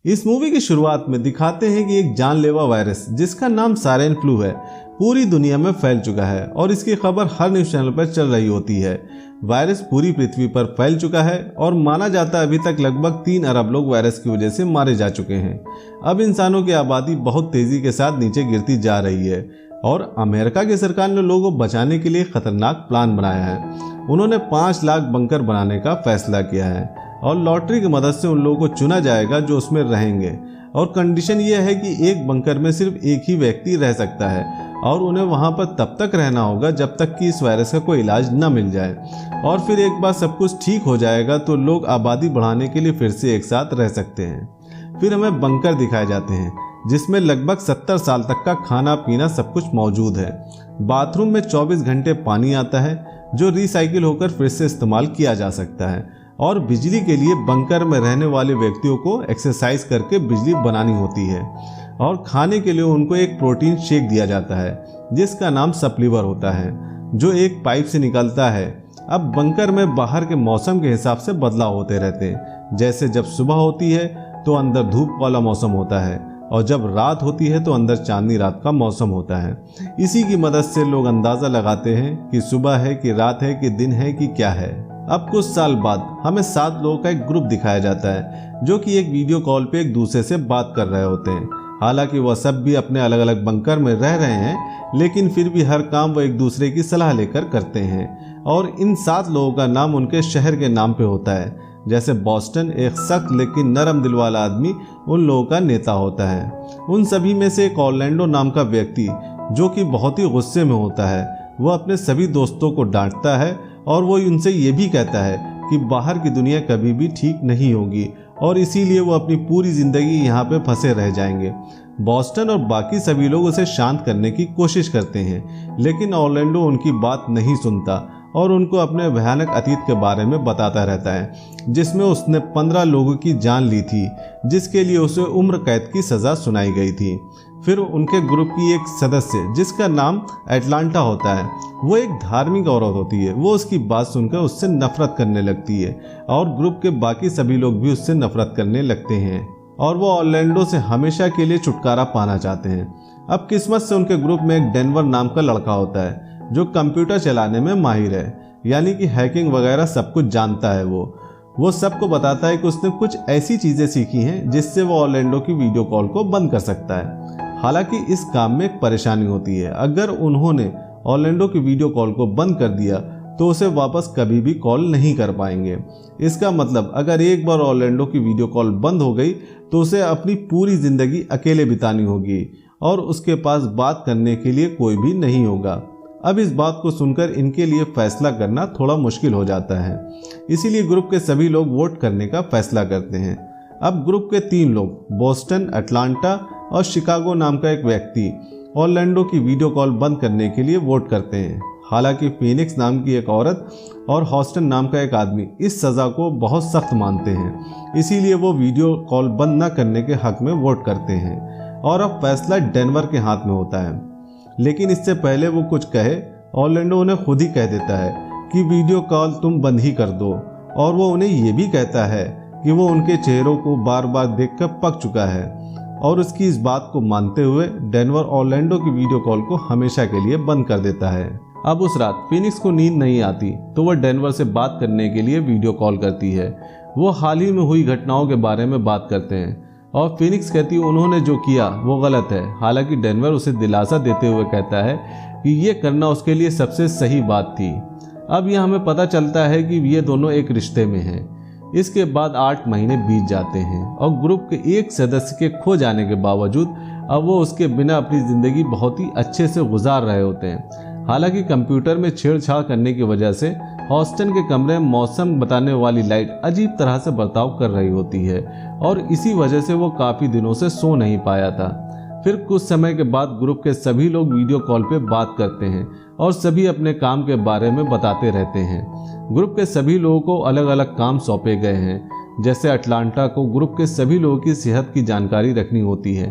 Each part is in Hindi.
इस मूवी की शुरुआत में दिखाते हैं कि एक जानलेवा वायरस जिसका नाम साइरेन फ्लू है पूरी दुनिया में फैल चुका है और इसकी खबर हर न्यूज चैनल पर चल रही होती है। वायरस पूरी पृथ्वी पर फैल चुका है और माना जाता है अभी तक लगभग 3 अरब लोग वायरस की वजह से मारे जा चुके हैं। अब इंसानों की आबादी बहुत तेजी के साथ नीचे गिरती जा रही है और अमेरिका की सरकार ने लोगों को बचाने के लिए खतरनाक प्लान बनाया है। उन्होंने 5 लाख बंकर बनाने का फैसला किया है और लॉटरी की मदद से उन लोगों को चुना जाएगा जो उसमें रहेंगे और कंडीशन यह है कि एक बंकर में सिर्फ एक ही व्यक्ति रह सकता है और उन्हें वहां पर तब तक रहना होगा जब तक कि इस वायरस का कोई इलाज न मिल जाए और फिर एक बार सब कुछ ठीक हो जाएगा तो लोग आबादी बढ़ाने के लिए फिर से एक साथ रह सकते हैं। फिर हमें बंकर दिखाए जाते हैं जिसमें लगभग 70 साल तक का खाना पीना सब कुछ मौजूद है। बाथरूम में 24 घंटे पानी आता है जो रिसाइकिल होकर फिर से इस्तेमाल किया जा सकता है और बिजली के लिए बंकर में रहने वाले व्यक्तियों को एक्सरसाइज करके बिजली बनानी होती है और खाने के लिए उनको एक प्रोटीन शेक दिया जाता है जिसका नाम सप्लीवर होता है जो एक पाइप से निकलता है। अब बंकर में बाहर के मौसम के हिसाब से बदलाव होते रहते हैं, जैसे जब सुबह होती है तो अंदर धूप वाला मौसम होता है और जब रात होती है तो अंदर चांदनी रात का मौसम होता है। इसी की मदद से लोग अंदाजा लगाते हैं कि सुबह है कि रात है कि दिन है कि क्या है। अब कुछ साल बाद हमें 7 लोगों का एक ग्रुप दिखाया जाता है जो कि एक वीडियो कॉल पे एक दूसरे से बात कर रहे होते हैं। हालांकि वह सब भी अपने अलग अलग बंकर में रह रहे हैं लेकिन फिर भी हर काम वो एक दूसरे की सलाह लेकर करते हैं और इन 7 लोगों का नाम उनके शहर के नाम पे होता है। जैसे बॉस्टन एक सख्त लेकिन नरम दिल वाला आदमी उन लोगों का नेता होता है। उन सभी में से एक ऑरलैंडो नाम का व्यक्ति जो कि बहुत ही गुस्से में होता है, वह अपने सभी दोस्तों को डांटता है और वो उनसे ये भी कहता है कि बाहर की दुनिया कभी भी ठीक नहीं होगी और इसीलिए वो अपनी पूरी जिंदगी यहाँ पे फंसे रह जाएंगे। बॉस्टन और बाकी सभी लोग उसे शांत करने की कोशिश करते हैं लेकिन ऑरलैंडो उनकी बात नहीं सुनता और उनको अपने भयानक अतीत के बारे में बताता रहता है जिसमें उसने 15 लोगों की जान ली थी जिसके लिए उसे उम्र कैद की सज़ा सुनाई गई थी। फिर उनके ग्रुप की एक सदस्य जिसका नाम एटलांटा होता है, वो एक धार्मिक औरत होती है। वो उसकी बात सुनकर उससे नफरत करने लगती है और ग्रुप के बाकी सभी लोग भी उससे नफरत करने लगते हैं और वो ऑरलैंडो से हमेशा के लिए छुटकारा पाना चाहते हैं। अब किस्मत से उनके ग्रुप में एक डेनवर नाम का लड़का होता है जो कंप्यूटर चलाने में माहिर है, यानी कि हैकिंग वगैरह सब कुछ जानता है। वो सबको बताता है कि उसने कुछ ऐसी चीज़ें सीखी हैं जिससे वो ऑरलैंडो की वीडियो कॉल को बंद कर सकता है। हालांकि इस काम में एक परेशानी होती है, अगर उन्होंने ऑरलैंडो की वीडियो कॉल को बंद कर दिया तो उसे वापस कभी भी कॉल नहीं कर पाएंगे। इसका मतलब अगर एक बार ऑरलैंडो की वीडियो कॉल बंद हो गई तो उसे अपनी पूरी ज़िंदगी अकेले बितानी होगी और उसके पास बात करने के लिए कोई भी नहीं होगा। अब इस बात को सुनकर इनके लिए फैसला करना थोड़ा मुश्किल हो जाता है, इसीलिए ग्रुप के सभी लोग वोट करने का फैसला करते हैं। अब ग्रुप के 3 लोग बॉस्टन, अटलांटा और शिकागो नाम का एक व्यक्ति ऑरलैंडो की वीडियो कॉल बंद करने के लिए वोट करते हैं। हालांकि फीनिक्स नाम की एक औरत और हॉस्टन नाम का एक आदमी इस सज़ा को बहुत सख्त मानते हैं, इसीलिए वो वीडियो कॉल बंद न करने के हक में वोट करते हैं और अब फैसला डेनवर के हाथ में होता है। लेकिन इससे पहले वो कुछ कहे ऑरलैंडो उन्हें खुद ही कह देता है कि वीडियो कॉल तुम बंद ही कर दो और वो उन्हें ये भी कहता है कि वो उनके चेहरों को बार बार देखकर पक चुका है और उसकी इस बात को मानते हुए डेनवर ऑरलैंडो की वीडियो कॉल को हमेशा के लिए बंद कर देता है। अब उस रात फीनिक्स को नींद नहीं आती तो वह डेनवर से बात करने के लिए वीडियो कॉल करती है। वो हाल ही में हुई घटनाओं के बारे में बात करते हैं और फीनिक्स कहती है उन्होंने जो किया वो गलत है। हालांकि डेनवर उसे दिलासा देते हुए कहता है कि ये करना उसके लिए सबसे सही बात थी। अब यह हमें पता चलता है कि ये दोनों एक रिश्ते में हैं। इसके बाद 8 महीने बीत जाते हैं और ग्रुप के एक सदस्य के खो जाने के बावजूद अब वो उसके बिना अपनी ज़िंदगी बहुत ही अच्छे से गुजार रहे होते हैं। हालांकि कंप्यूटर में छेड़छाड़ करने की वजह से हॉस्टन के कमरे में मौसम बताने वाली लाइट अजीब तरह से बर्ताव कर रही होती है और इसी वजह से वो काफ़ी दिनों से सो नहीं पाया था। फिर कुछ समय के बाद ग्रुप के सभी लोग वीडियो कॉल पे बात करते हैं और सभी अपने काम के बारे में बताते रहते हैं। ग्रुप के सभी लोगों को अलग अलग काम सौंपे गए हैं। जैसे अटलांटा को ग्रुप के सभी लोगों की सेहत की जानकारी रखनी होती है,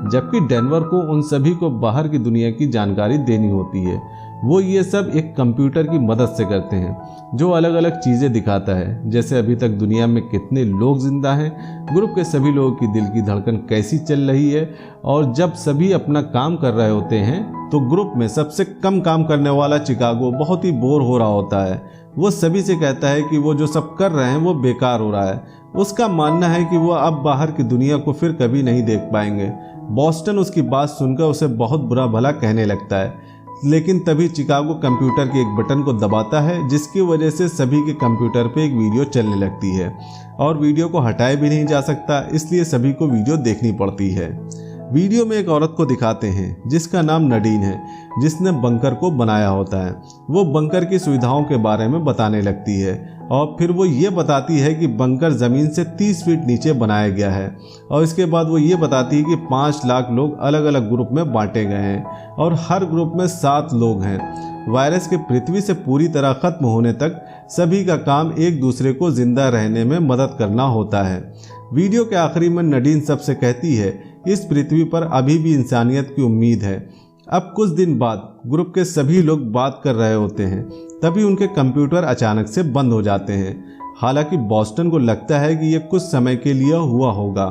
जबकि डेनवर को उन सभी को बाहर की दुनिया की जानकारी देनी होती है। वो ये सब एक कंप्यूटर की मदद से करते हैं जो अलग अलग चीज़ें दिखाता है, जैसे अभी तक दुनिया में कितने लोग जिंदा हैं, ग्रुप के सभी लोगों की दिल की धड़कन कैसी चल रही है, और जब सभी अपना काम कर रहे होते हैं तो ग्रुप में सबसे कम काम करने वाला चिकागो बहुत ही बोर हो रहा होता है। वो सभी से कहता है कि वो जो सब कर रहे हैं वो बेकार हो रहा है। उसका मानना है कि वो अब बाहर की दुनिया को फिर कभी नहीं देख पाएंगे। बॉस्टन उसकी बात सुनकर उसे बहुत बुरा भला कहने लगता है, लेकिन तभी चिकागो कंप्यूटर के एक बटन को दबाता है जिसकी वजह से सभी के कंप्यूटर पे एक वीडियो चलने लगती है और वीडियो को हटाया भी नहीं जा सकता, इसलिए सभी को वीडियो देखनी पड़ती है। वीडियो में एक औरत को दिखाते हैं जिसका नाम नडीन है, जिसने बंकर को बनाया होता है। वो बंकर की सुविधाओं के बारे में बताने लगती है और फिर वो ये बताती है कि बंकर ज़मीन से 30 फीट नीचे बनाया गया है, और इसके बाद वो ये बताती है कि 5 लाख लोग अलग अलग ग्रुप में बांटे गए हैं और हर ग्रुप में 7 लोग हैं। वायरस के पृथ्वी से पूरी तरह खत्म होने तक सभी का काम एक दूसरे को जिंदा रहने में मदद करना होता है। वीडियो के आखिरी में नडीन सबसे कहती है, इस पृथ्वी पर अभी भी इंसानियत की उम्मीद है। अब कुछ दिन बाद ग्रुप के सभी लोग बात कर रहे होते हैं, तभी उनके कंप्यूटर अचानक से बंद हो जाते हैं। हालांकि बॉस्टन को लगता है कि ये कुछ समय के लिए हुआ होगा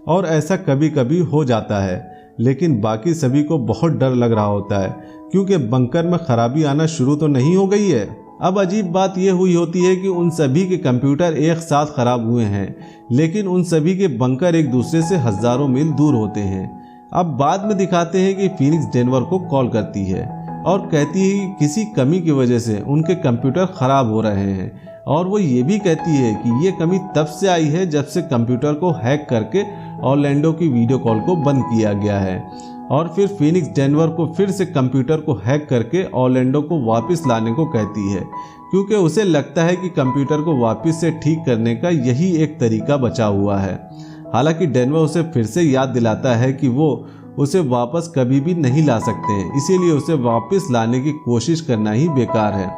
और ऐसा कभी कभी हो जाता है, लेकिन बाकी सभी को बहुत डर लग रहा होता है क्योंकि बंकर में खराबी आना शुरू तो नहीं हो गई है। अब अजीब बात यह हुई होती है कि उन सभी के कंप्यूटर एक साथ खराब हुए हैं, लेकिन उन सभी के बंकर एक दूसरे से हजारों मील दूर होते हैं। अब बाद में दिखाते हैं कि फीनिक्स डेनवर को कॉल करती है और कहती है कि किसी कमी की वजह से उनके कंप्यूटर खराब हो रहे हैं, और वो ये भी कहती है कि ये कमी तब से आई है जब से कंप्यूटर को हैक करके ऑरलैंडो की वीडियो कॉल को बंद किया गया है। और फिर फीनिक्स डेनवर को फिर से कंप्यूटर को हैक करके ऑरलैंडो को वापस लाने को कहती है, क्योंकि उसे लगता है कि कंप्यूटर को वापस से ठीक करने का यही एक तरीका बचा हुआ है। हालांकि डेनवर उसे फिर से याद दिलाता है कि वो उसे वापस कभी भी नहीं ला सकते हैं, इसीलिए उसे वापस लाने की कोशिश करना ही बेकार है।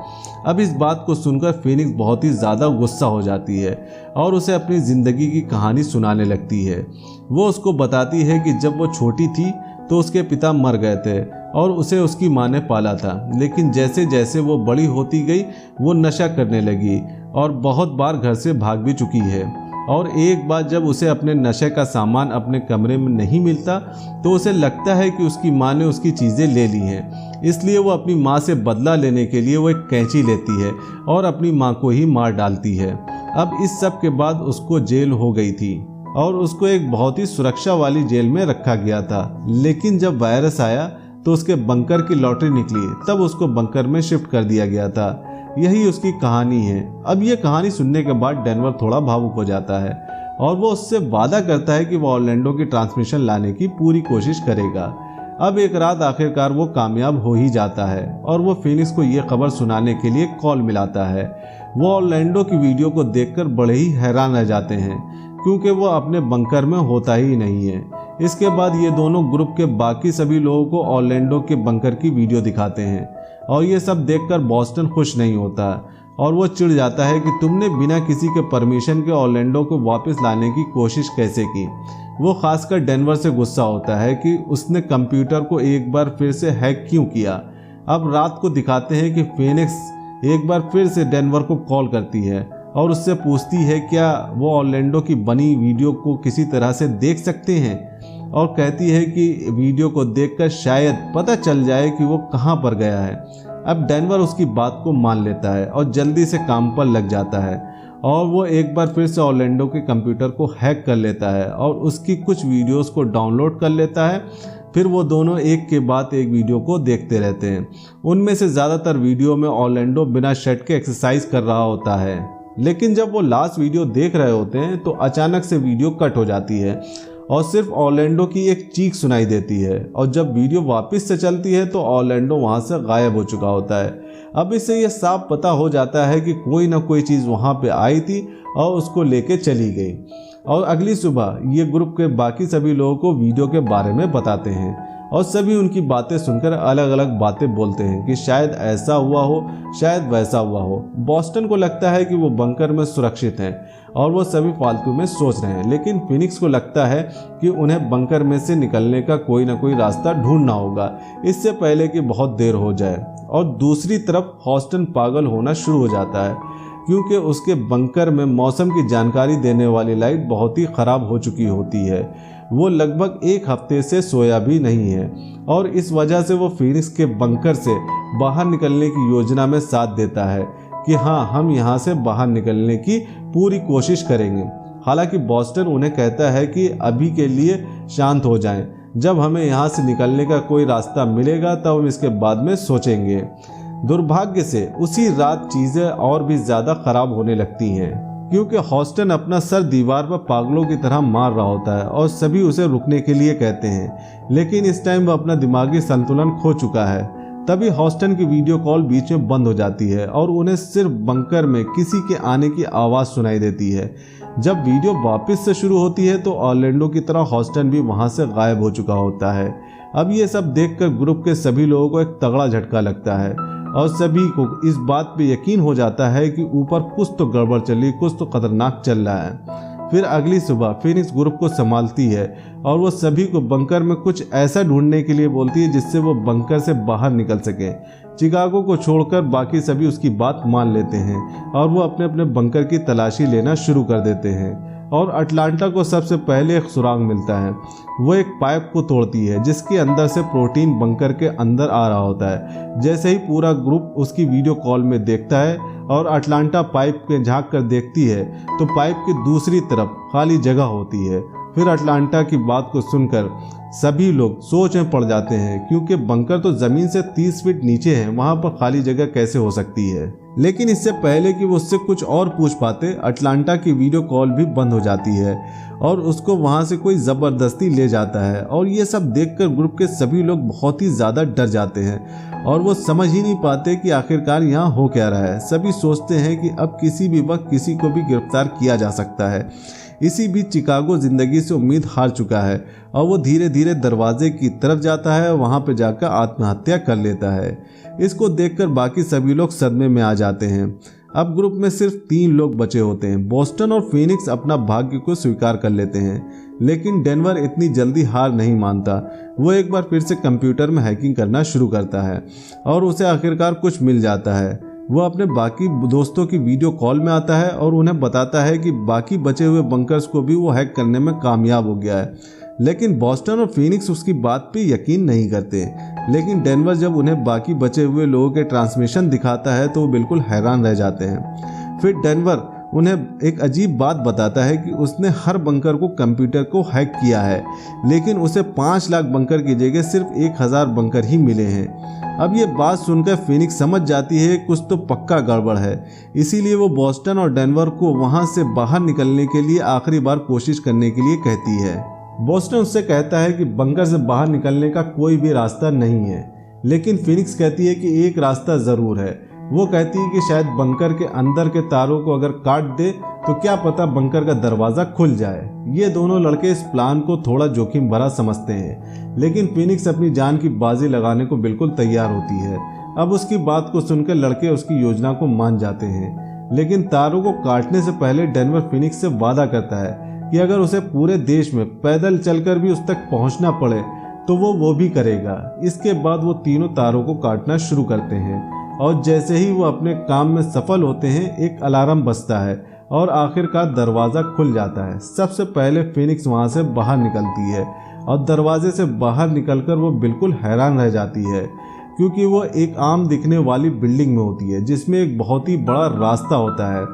अब इस बात को सुनकर फीनिक्स बहुत ही ज़्यादा गुस्सा हो जाती है और उसे अपनी ज़िंदगी की कहानी सुनाने लगती है। वो उसको बताती है कि जब वो छोटी थी तो उसके पिता मर गए थे और उसे उसकी माँ ने पाला था, लेकिन जैसे जैसे वो बड़ी होती गई वो नशा करने लगी और बहुत बार घर से भाग भी चुकी है। और एक बार जब उसे अपने नशे का सामान अपने कमरे में नहीं मिलता तो उसे लगता है कि उसकी माँ ने उसकी चीज़ें ले ली हैं, इसलिए वो अपनी माँ से बदला लेने के लिए वो एक कैंची लेती है और अपनी माँ को ही मार डालती है। अब इस सब के बाद उसको जेल हो गई थी और उसको एक बहुत ही सुरक्षा वाली जेल में रखा गया था, लेकिन जब वायरस आया तो उसके बंकर की लॉटरी निकली, तब उसको बंकर में शिफ्ट कर दिया गया था। यही उसकी कहानी है। अब ये कहानी सुनने के बाद डेनवर थोड़ा भावुक हो जाता है और वो उससे वादा करता है कि वो ऑरलैंडो की ट्रांसमिशन लाने की पूरी कोशिश करेगा। अब एक रात आखिरकार वो कामयाब हो ही जाता है और वो फीनिक्स को ये खबर सुनाने के लिए कॉल मिलाता है। वो ऑरलैंडो की वीडियो को देखकर बड़े ही हैरान रह जाते हैं क्योंकि वो अपने बंकर में होता ही नहीं है। इसके बाद ये दोनों ग्रुप के बाकी सभी लोगों को ऑरलैंडो के बंकर की वीडियो दिखाते हैं और ये सब देखकर बॉस्टन खुश नहीं होता और वो चिढ़ जाता है कि तुमने बिना किसी के परमिशन के ऑरलैंडो को वापस लाने की कोशिश कैसे की। वो खासकर डेनवर से गुस्सा होता है कि उसने कंप्यूटर को एक बार फिर से हैक क्यों किया। अब रात को दिखाते हैं कि फीनिक्स एक बार फिर से डेनवर को कॉल करती है और उससे पूछती है क्या वो ऑरलैंडो की बनी वीडियो को किसी तरह से देख सकते हैं, और कहती है कि वीडियो को देखकर शायद पता चल जाए कि वो कहाँ पर गया है। अब डेनवर उसकी बात को मान लेता है और जल्दी से काम पर लग जाता है और वो एक बार फिर से ऑरलैंडो के कंप्यूटर को हैक कर लेता है और उसकी कुछ वीडियोस को डाउनलोड कर लेता है। फिर वो दोनों एक के बाद एक वीडियो को देखते रहते हैं। उनमें से ज़्यादातर वीडियो में ऑरलैंडो बिना शर्ट के एक्सरसाइज कर रहा होता है, लेकिन जब वो लास्ट वीडियो देख रहे होते हैं तो अचानक से वीडियो कट हो जाती है और सिर्फ ऑरलैंडो की एक चीख सुनाई देती है, और जब वीडियो वापस से चलती है तो ऑरलैंडो वहां से गायब हो चुका होता है। अब इससे यह साफ पता हो जाता है कि कोई ना कोई चीज़ वहां पे आई थी और उसको लेके चली गई। और अगली सुबह ये ग्रुप के बाकी सभी लोगों को वीडियो के बारे में बताते हैं और सभी उनकी बातें सुनकर अलग अलग बातें बोलते हैं कि शायद ऐसा हुआ हो, शायद वैसा हुआ हो। बॉस्टन को लगता है कि वो बंकर में सुरक्षित हैं और वो सभी फालतू में सोच रहे हैं, लेकिन फीनिक्स को लगता है कि उन्हें बंकर में से निकलने का कोई ना कोई रास्ता ढूंढना होगा इससे पहले कि बहुत देर हो जाए। और दूसरी तरफ हॉस्टन पागल होना शुरू हो जाता है क्योंकि उसके बंकर में मौसम की जानकारी देने वाली लाइट बहुत ही ख़राब हो चुकी होती है। वो लगभग एक हफ्ते से सोया भी नहीं है और इस वजह से वो फीनिक्स के बंकर से बाहर निकलने की योजना में साथ देता है कि हाँ, हम यहाँ से बाहर निकलने की पूरी कोशिश करेंगे। हालांकि बॉस्टन उन्हें कहता है कि अभी के लिए शांत हो जाएं, जब हमें यहाँ से निकलने का कोई रास्ता मिलेगा तब हम इसके बाद में सोचेंगे। दुर्भाग्य से उसी रात चीज़ें और भी ज़्यादा ख़राब होने लगती हैं क्योंकि हॉस्टन अपना सर दीवार पर पागलों की तरह मार रहा होता है और सभी उसे रुकने के लिए कहते हैं, लेकिन इस टाइम वो अपना दिमागी संतुलन खो चुका है। तभी हॉस्टन की वीडियो कॉल बीच में बंद हो जाती है और उन्हें सिर्फ बंकर में किसी के आने की आवाज़ सुनाई देती है। जब वीडियो वापस से शुरू होती है तो ऑर्लैंडो की तरह हॉस्टन भी वहाँ से गायब हो चुका होता है। अब ये सब देखकर ग्रुप के सभी लोगों को एक तगड़ा झटका लगता है और सभी को इस बात पे यकीन हो जाता है कि ऊपर कुछ तो गड़बड़ चली, कुछ तो खतरनाक चल रहा है। फिर अगली सुबह फीनिक्स ग्रुप को संभालती है और वो सभी को बंकर में कुछ ऐसा ढूंढने के लिए बोलती है जिससे वो बंकर से बाहर निकल सके। चिकागो को छोड़कर बाकी सभी उसकी बात मान लेते हैं और वो अपने अपने बंकर की तलाशी लेना शुरू कर देते हैं। और अटलांटा को सबसे पहले एक सुराग मिलता है। वो एक पाइप को तोड़ती है जिसके अंदर से प्रोटीन बंकर के अंदर आ रहा होता है। जैसे ही पूरा ग्रुप उसकी वीडियो कॉल में देखता है और अटलांटा पाइप के झांक कर देखती है तो पाइप की दूसरी तरफ खाली जगह होती है। फिर अटलांटा की बात को सुनकर सभी लोग सोच में पड़ जाते हैं क्योंकि बंकर तो ज़मीन से 30 फीट नीचे है, वहाँ पर खाली जगह कैसे हो सकती है। लेकिन इससे पहले कि वो उससे कुछ और पूछ पाते, अटलांटा की वीडियो कॉल भी बंद हो जाती है और उसको वहाँ से कोई ज़बरदस्ती ले जाता है। और ये सब देखकर ग्रुप के सभी लोग बहुत ही ज़्यादा डर जाते हैं और वो समझ ही नहीं पाते कि आखिरकार यहाँ हो क्या रहा है। सभी सोचते हैं कि अब किसी भी वक्त किसी को भी गिरफ्तार किया जा सकता है। इसी बीच चिकागो ज़िंदगी से उम्मीद हार चुका है और वो धीरे धीरे दरवाजे की तरफ जाता है, वहाँ पर जाकर आत्महत्या कर लेता है। इसको देखकर बाकी सभी लोग सदमे में आ जाते हैं। अब ग्रुप में सिर्फ 3 लोग बचे होते हैं। बॉस्टन और फीनिक्स अपना भाग्य को स्वीकार कर लेते हैं, लेकिन डेनवर इतनी जल्दी हार नहीं मानता। वो एक बार फिर से कंप्यूटर में हैकिंग करना शुरू करता है और उसे आखिरकार कुछ मिल जाता है। वो अपने बाकी दोस्तों की वीडियो कॉल में आता है और उन्हें बताता है कि बाकी बचे हुए बंकर्स को भी वो हैक करने में कामयाब हो गया है। लेकिन बॉस्टन और फीनिक्स उसकी बात पे यकीन नहीं करते। लेकिन डेनवर जब उन्हें बाकी बचे हुए लोगों के ट्रांसमिशन दिखाता है तो वो बिल्कुल हैरान रह जाते हैं। फिर डेनवर उन्हें एक अजीब बात बताता है कि उसने हर बंकर को कंप्यूटर को हैक किया है, लेकिन उसे 5 लाख बंकर की जगह सिर्फ 1000 बंकर ही मिले हैं। अब ये बात सुनकर फीनिक्स समझ जाती है कुछ तो पक्का गड़बड़ है। इसीलिए वो बॉस्टन और डेनवर को वहाँ से बाहर निकलने के लिए आखिरी बार कोशिश करने के लिए कहती है। बॉस्टन उससे कहता है कि बंकर से बाहर निकलने का कोई भी रास्ता नहीं है, लेकिन फीनिक्स कहती है कि एक रास्ता ज़रूर है। वो कहती है कि शायद बंकर के अंदर के तारों को अगर काट दे तो क्या पता बंकर का दरवाज़ा खुल जाए। ये दोनों लड़के इस प्लान को थोड़ा जोखिम भरा समझते हैं, लेकिन फीनिक्स अपनी जान की बाजी लगाने को बिल्कुल तैयार होती है। अब उसकी बात को सुनकर लड़के उसकी योजना को मान जाते हैं, लेकिन तारों को काटने से पहले डेनवर फीनिक्स से वादा करता है कि अगर उसे पूरे देश में पैदल चलकर भी उस तक पहुंचना पड़े तो वो भी करेगा। इसके बाद वो तीनों तारों को काटना शुरू करते हैं और जैसे ही वो अपने काम में सफल होते हैं एक अलार्म बजता है और आखिरकार दरवाज़ा खुल जाता है। सबसे पहले फीनिक्स वहाँ से बाहर निकलती है और दरवाजे से बाहर निकलकर वो बिल्कुल हैरान रह जाती है क्योंकि वो एक आम दिखने वाली बिल्डिंग में होती है जिसमें एक बहुत ही बड़ा रास्ता होता है।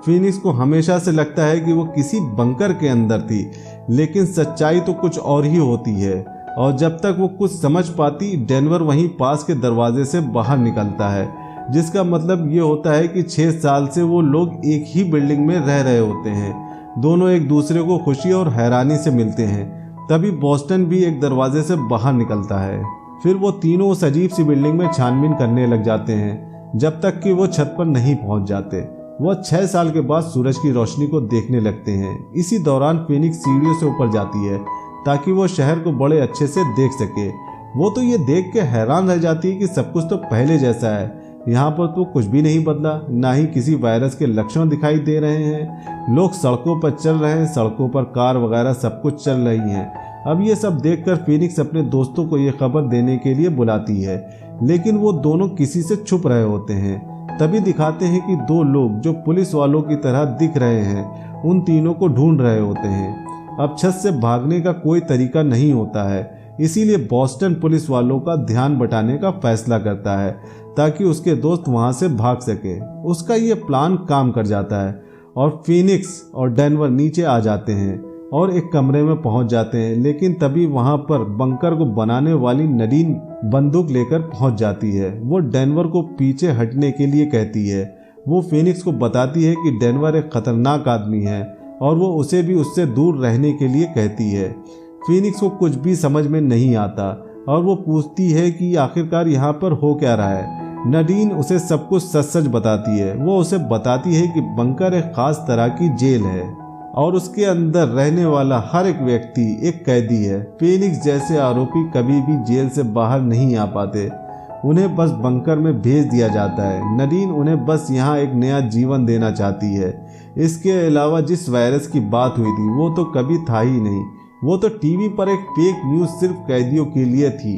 फीनिक्स को हमेशा से लगता है कि वो किसी बंकर के अंदर थी, लेकिन सच्चाई तो कुछ और ही होती है। और जब तक वो कुछ समझ पाती, डेनवर वहीं पास के दरवाजे से बाहर निकलता है, जिसका मतलब ये होता है कि 6 साल से वो लोग एक ही बिल्डिंग में रह रहे होते हैं। दोनों एक दूसरे को खुशी और हैरानी से मिलते हैं। तभी बॉस्टन भी एक दरवाजे से बाहर निकलता है। फिर वो तीनों उस अजीब सी बिल्डिंग में छानबीन करने लग जाते हैं जब तक कि वो छत पर नहीं पहुंच जाते। वो 6 साल के बाद सूरज की रोशनी को देखने लगते हैं। इसी दौरान फीनिक्स सीढ़ियों से ऊपर जाती है ताकि वो शहर को बड़े अच्छे से देख सके। वो तो ये देख के हैरान रह जाती है कि सब कुछ तो पहले जैसा है। यहाँ पर तो कुछ भी नहीं बदला, ना ही किसी वायरस के लक्षण दिखाई दे रहे हैं। लोग सड़कों पर चल रहे हैं, सड़कों पर कार वगैरह सब कुछ चल रही हैं। अब ये सब देखकर फीनिक्स अपने दोस्तों को ये खबर देने के लिए बुलाती है लेकिन वो दोनों किसी से छुप रहे होते हैं। तभी दिखाते हैं कि दो लोग जो पुलिस वालों की तरह दिख रहे हैं उन तीनों को ढूंढ रहे होते हैं। अब छत से भागने का कोई तरीका नहीं होता है, इसीलिए बॉस्टन पुलिस वालों का ध्यान बटाने का फैसला करता है ताकि उसके दोस्त वहां से भाग सके। उसका ये प्लान काम कर जाता है और फीनिक्स और डेनवर नीचे आ जाते हैं और एक कमरे में पहुंच जाते हैं। लेकिन तभी वहां पर बंकर को बनाने वाली नडीन बंदूक लेकर पहुंच जाती है। वो डेनवर को पीछे हटने के लिए कहती है। वो फीनिक्स को बताती है कि डेनवर एक खतरनाक आदमी है और वो उसे भी उससे दूर रहने के लिए कहती है। फीनिक्स को कुछ भी समझ में नहीं आता और वो पूछती है कि आखिरकार यहाँ पर हो क्या रहा है। नडीन उसे सब कुछ सच सच बताती है। वो उसे बताती है कि बंकर एक खास तरह की जेल है और उसके अंदर रहने वाला हर एक व्यक्ति एक कैदी है। फीनिक्स जैसे आरोपी कभी भी जेल से बाहर नहीं आ पाते, उन्हें बस बंकर में भेज दिया जाता है। नडीन उन्हें बस यहाँ एक नया जीवन देना चाहती है। इसके अलावा जिस वायरस की बात हुई थी वो तो कभी था ही नहीं, वो तो टीवी पर एक फेक न्यूज़ सिर्फ कैदियों के लिए थी।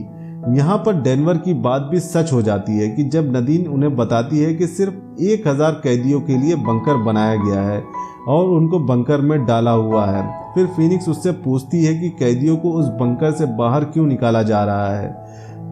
यहाँ पर डेनवर की बात भी सच हो जाती है कि जब नदीन उन्हें बताती है कि सिर्फ 1000 कैदियों के लिए बंकर बनाया गया है और उनको बंकर में डाला हुआ है। फिर फीनिक्स उससे पूछती है कि कैदियों को उस बंकर से बाहर क्यों निकाला जा रहा है।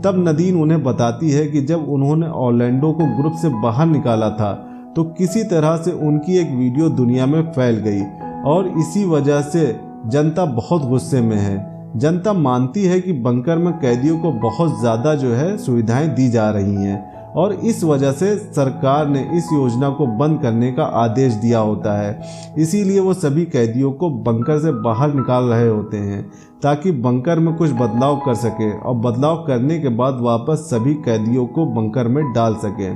तब नदीन उन्हें बताती है कि जब उन्होंने ऑर्लैंडो को ग्रुप से बाहर निकाला था तो किसी तरह से उनकी एक वीडियो दुनिया में फैल गई और इसी वजह से जनता बहुत गुस्से में है। जनता मानती है कि बंकर में कैदियों को बहुत ज़्यादा सुविधाएं दी जा रही हैं और इस वजह से सरकार ने इस योजना को बंद करने का आदेश दिया होता है। इसीलिए वो सभी कैदियों को बंकर से बाहर निकाल रहे होते हैं ताकि बंकर में कुछ बदलाव कर सके और बदलाव करने के बाद वापस सभी कैदियों को बंकर में डाल सके।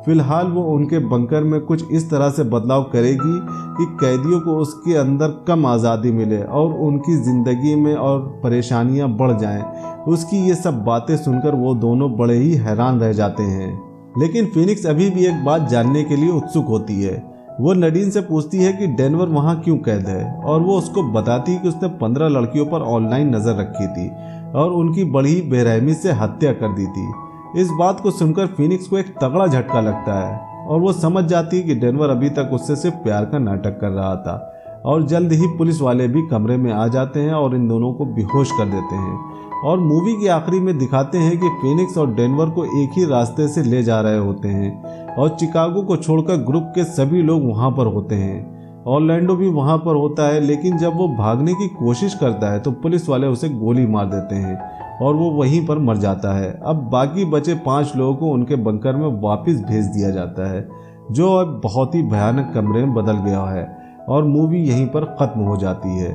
फिलहाल वो उनके बंकर में कुछ इस तरह से बदलाव करेगी कि कैदियों को उसके अंदर कम आज़ादी मिले और उनकी ज़िंदगी में और परेशानियां बढ़ जाएं। उसकी ये सब बातें सुनकर वो दोनों बड़े ही हैरान रह जाते हैं। लेकिन फीनिक्स अभी भी एक बात जानने के लिए उत्सुक होती है। वो नडीन से पूछती है कि डेनवर वहाँ क्यों कैद है और वो उसको बताती है कि उसने 15 लड़कियों पर ऑनलाइन नज़र रखी थी और उनकी बड़ी बेरहमी से हत्या कर दी थी। इस बात को सुनकर फीनिक्स को एक तगड़ा झटका लगता है और वो समझ जाती है कि डेनवर अभी तक उससे सिर्फ प्यार का नाटक कर रहा था। और जल्द ही पुलिस वाले भी कमरे में आ जाते हैं और इन दोनों को बेहोश कर देते हैं। और मूवी के आखिरी में दिखाते हैं कि फीनिक्स और डेनवर को एक ही रास्ते से ले जा रहे होते हैं और चिकागो को छोड़कर ग्रुप के सभी लोग वहाँ पर होते हैं। ऑर्लैंडो भी वहाँ पर होता है, लेकिन जब वो भागने की कोशिश करता है तो पुलिस वाले उसे गोली मार देते हैं और वो वहीं पर मर जाता है। अब बाकी बचे 5 लोगों को उनके बंकर में वापस भेज दिया जाता है, जो अब बहुत ही भयानक कमरे में बदल गया है और मूवी यहीं पर ख़त्म हो जाती है।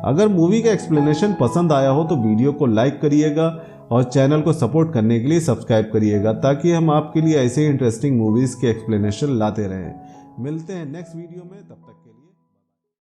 अगर मूवी का एक्सप्लेनेशन पसंद आया हो तो वीडियो को लाइक करिएगा और चैनल को सपोर्ट करने के लिए सब्सक्राइब करिएगा ताकि हम आपके लिए ऐसे इंटरेस्टिंग मूवीज़ के एक्सप्लेनेशन लाते रहें। मिलते हैं नेक्स्ट वीडियो में, तब तक के